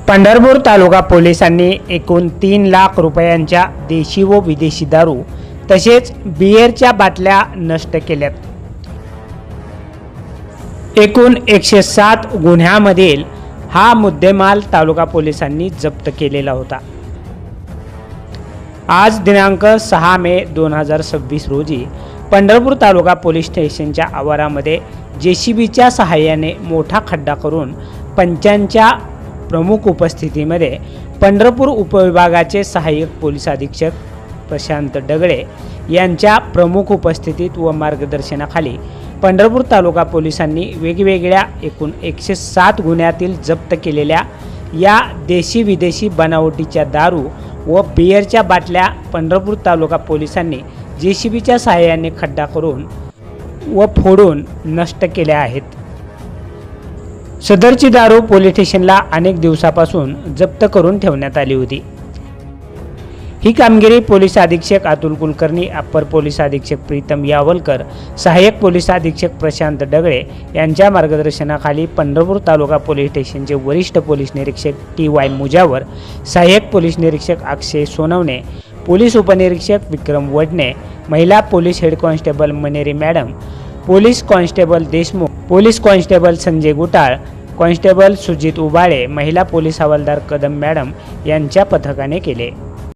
पंढरपूर तालुका पोलिसांनी एकूण 3 लाख रुपयांच्या देशी व विदेशी दारू तसेच बिअरच्या बाटल्या नष्ट केल्यात। एकूण 107 गुन्ह्यामधील हा मुद्देमाल तालुका पोलिसांनी जप्त केलेला होता। आज दिनांक 6 मे 2026 रोजी पंढरपूर तालुका पोलीस स्टेशनच्या आवारामध्ये जेसीबीच्या सहाय्याने मोठा खड्डा करून पंचांच्या प्रमुख उपस्थितीमध्ये पंढरपूर उपविभागाचे सहाय्यक पोलीस अधीक्षक प्रशांत डगळे यांच्या प्रमुख उपस्थितीत व मार्गदर्शनाखाली पंढरपूर तालुका पोलिसांनी वेगवेगळ्या एकूण 107 गुन्ह्यातील जप्त केलेल्या या देशी विदेशी बनावटीच्या दारू व बिअरच्या बाटल्या पंढरपूर तालुका पोलिसांनी जेसीबीच्या सहाय्याने खड्डा करून व फोडून नष्ट केल्या आहेत। सदरची दारू पोलीस स्टेशनला अनेक दिवसापासून जप्त करून ठेवण्यात आली होती। ही कामगिरी पोलीस अधीक्षक अतुल कुलकर्णी, अप्पर पोलीस अधीक्षक प्रीतम यावलकर, सहाय्यक पोलीस अधीक्षक प्रशांत डगळे यांच्या मार्गदर्शनाखाली पंढरपूर तालुका पोलीस स्टेशनचे वरिष्ठ पोलीस निरीक्षक TY मुजावर, सहाय्यक पोलीस निरीक्षक अक्षय सोनवणे, पोलीस उपनिरीक्षक विक्रम वडणे, महिला police head constable Maneri madam, police constable Deshmukh, police constable Sanjay Gutal, constable Sujit Ubale, महिला पोलीस हवालदार कदम मॅडम यांच्या पथकाने केले।